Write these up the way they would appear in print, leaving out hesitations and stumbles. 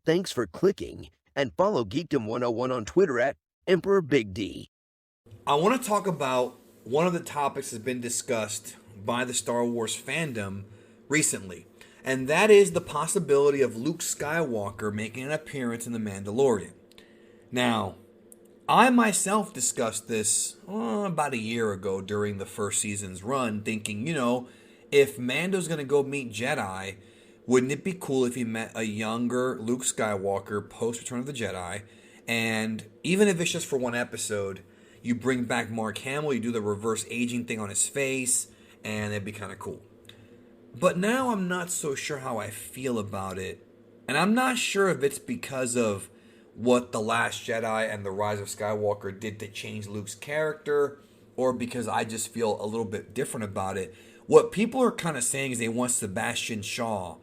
Thanks for clicking, and follow Geekdom 101 on Twitter at Emperor Big D. I want to talk about one of the topics that's been discussed by the Star Wars fandom recently, and that is the possibility of Luke Skywalker making an appearance in The Mandalorian. Now, I myself discussed this about a year ago during the first season's run, thinking, if Mando's going to go meet Jedi, wouldn't it be cool if he met a younger Luke Skywalker post Return of the Jedi? And even if it's just for one episode, you bring back Mark Hamill, you do the reverse aging thing on his face, and it'd be kind of cool. But now I'm not so sure how I feel about it. And I'm not sure if it's because of what The Last Jedi and The Rise of Skywalker did to change Luke's character, or because I just feel a little bit different about it. What people are kind of saying is they want Sebastian Shaw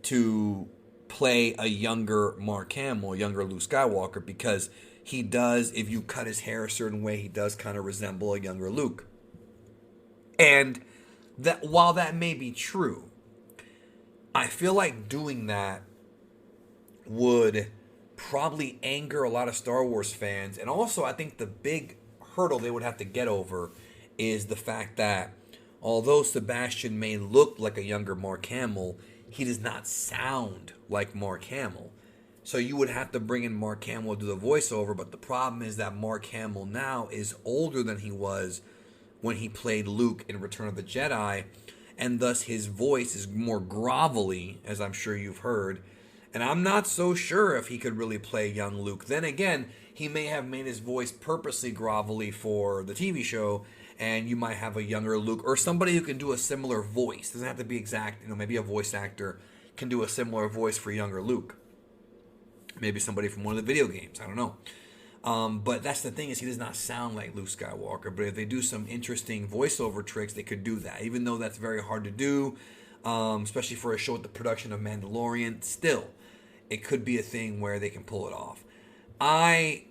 to play a younger Mark Hamill, younger Luke Skywalker, because he does, if you cut his hair a certain way, he does kind of resemble a younger Luke. And that while that may be true, I feel like doing that would probably anger a lot of Star Wars fans. And also, I think the big hurdle they would have to get over is the fact that although Sebastian may look like a younger Mark Hamill, he does not sound like Mark Hamill. So you would have to bring in Mark Hamill to do the voiceover, but the problem is that Mark Hamill now is older than he was when he played Luke in Return of the Jedi, and thus his voice is more grovelly, as I'm sure you've heard. And I'm not so sure if he could really play young Luke. Then again, he may have made his voice purposely grovelly for the TV show, and you might have a younger Luke or somebody who can do a similar voice. Doesn't have to be exact, maybe a voice actor can do a similar voice for younger Luke. Maybe somebody from one of the video games, I don't know. But that's the thing, is he does not sound like Luke Skywalker. But if they do some interesting voiceover tricks, they could do that. Even though that's very hard to do, especially for a show with the production of Mandalorian, still, it could be a thing where they can pull it off. I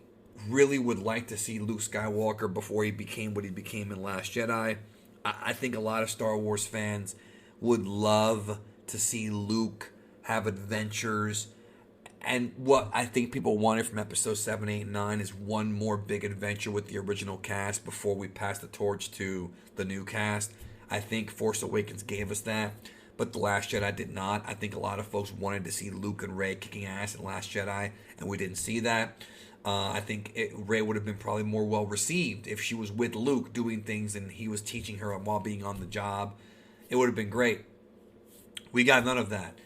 really would like to see Luke Skywalker before he became what he became in Last Jedi. I think a lot of Star Wars fans would love to see Luke have adventures. And what I think people wanted from episode 7, 8, and 9 is one more big adventure with the original cast before we pass the torch to the new cast. I think Force Awakens gave us that, but The Last Jedi did not. I think a lot of folks wanted to see Luke and Rey kicking ass in Last Jedi, and we didn't see that. I think Rey would have been probably more well received if she was with Luke doing things and he was teaching her while being on the job. It would have been great. We got none of that.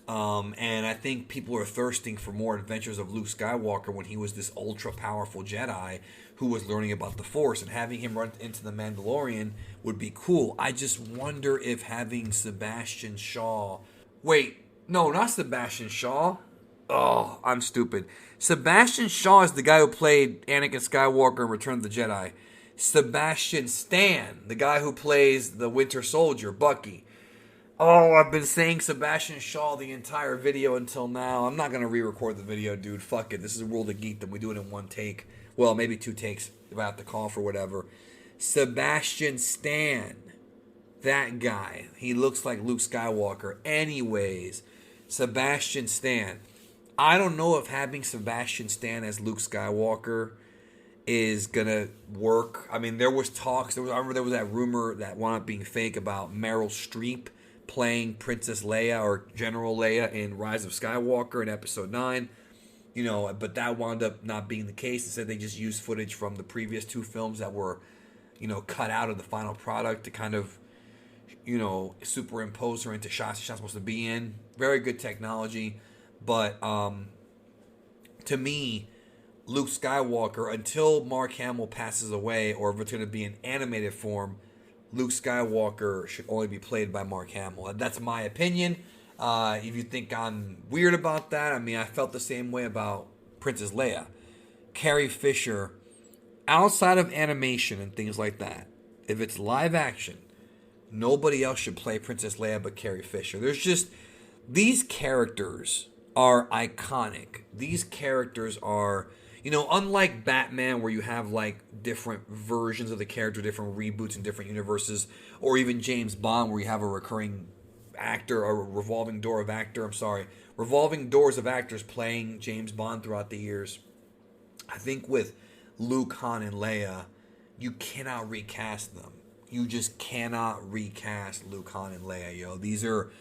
And I think people are thirsting for more adventures of Luke Skywalker when he was this ultra powerful Jedi who was learning about the Force, and having him run into the Mandalorian would be cool. I just wonder if having Sebastian Shaw... Wait, no, not Sebastian Shaw. Oh, I'm stupid. Sebastian Shaw is the guy who played Anakin Skywalker in Return of the Jedi. Sebastian Stan, the guy who plays the Winter Soldier, Bucky. Oh, I've been saying Sebastian Shaw the entire video until now. I'm not going to re-record the video, dude. Fuck it. This is a World of Geekdom. We do it in one take. Well, maybe two takes if I have to call for whatever. Sebastian Stan. That guy. He looks like Luke Skywalker. Anyways, Sebastian Stan. I don't know if having Sebastian Stan as Luke Skywalker is gonna work. I mean, there was talks. I remember there was that rumor that wound up being fake about Meryl Streep playing Princess Leia or General Leia in Rise of Skywalker in Episode 9. But that wound up not being the case. Instead, they just used footage from the previous two films that were, cut out of the final product to kind of, superimpose her into shots she's not supposed to be in. Very good technology. But to me, Luke Skywalker, until Mark Hamill passes away, or if it's going to be in animated form, Luke Skywalker should only be played by Mark Hamill. That's my opinion. If you think I'm weird about that, I mean, I felt the same way about Princess Leia. Carrie Fisher, outside of animation and things like that, if it's live action, nobody else should play Princess Leia but Carrie Fisher. There's just, these characters are iconic. These characters are, unlike Batman, where you have like different versions of the character, different reboots in different universes, or even James Bond, where you have a recurring actor, or revolving door of actor. I'm sorry, revolving doors of actors playing James Bond throughout the years. I think with Luke, Han, and Leia, you cannot recast them. You just cannot recast Luke, Han, and Leia, yo. These are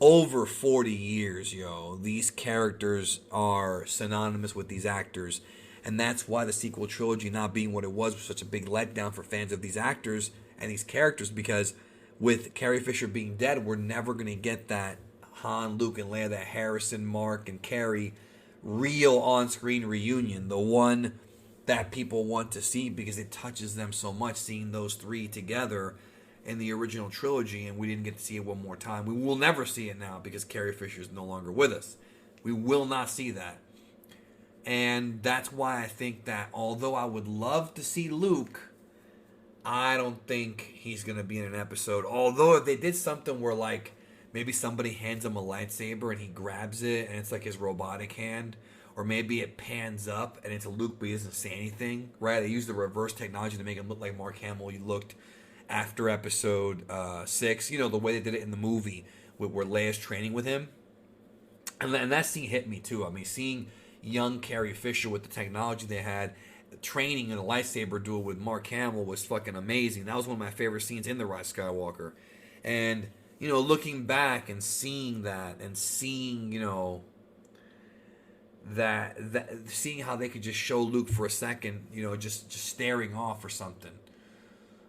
over 40 years, yo. These characters are synonymous with these actors. And that's why the sequel trilogy not being what it was such a big letdown for fans of these actors and these characters, because with Carrie Fisher being dead, we're never going to get that Han, Luke, and Leia, that Harrison, Mark, and Carrie real on-screen reunion. The one that people want to see because it touches them so much, seeing those three together in the original trilogy, and we didn't get to see it one more time. We will never see it now because Carrie Fisher is no longer with us. We will not see that. And that's why I think that although I would love to see Luke, I don't think he's going to be in an episode. Although if they did something where like maybe somebody hands him a lightsaber and he grabs it and it's like his robotic hand, or maybe it pans up and it's a Luke but he doesn't say anything, right? They use the reverse technology to make him look like Mark Hamill he looked after episode 6. You know, the way they did it in the movie where Leia's training with him. And that scene hit me too. I mean, seeing young Carrie Fisher with the technology they had, training in a lightsaber duel with Mark Hamill was fucking amazing. That was one of my favorite scenes in The Rise of Skywalker. And, you know, looking back and seeing that and seeing, you know, that seeing how they could just show Luke for a second, you know, just staring off or something,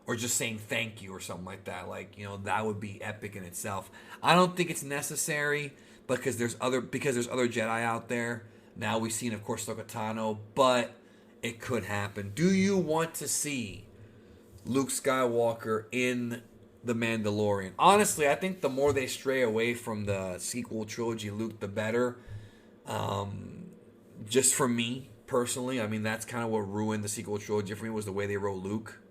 or just saying thank you or something like that, like, you know, that would be epic in itself. I don't think it's necessary because there's other Jedi out there. Now we've seen, of course, Ahsoka Tano, but it could happen. Do you want to see Luke Skywalker in The Mandalorian? Honestly, I think the more they stray away from the sequel trilogy Luke, the better. Just for me, personally, I mean, that's kind of what ruined the sequel trilogy for me, was the way they wrote Luke.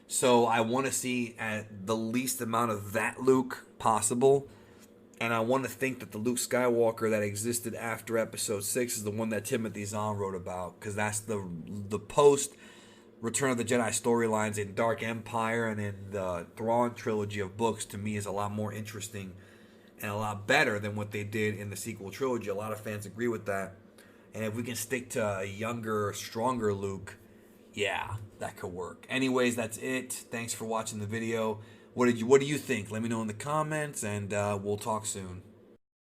So I want to see at the least amount of that Luke possible. And I want to think that the Luke Skywalker that existed after Episode 6 is the one that Timothy Zahn wrote about, because that's the post Return of the Jedi storylines in Dark Empire and in the Thrawn trilogy of books, to me, is a lot more interesting and a lot better than what they did in the sequel trilogy. A lot of fans agree with that. And if we can stick to a younger, stronger Luke, yeah, that could work. Anyways, that's it. Thanks for watching the video. What do you think? Let me know in the comments, and we'll talk soon.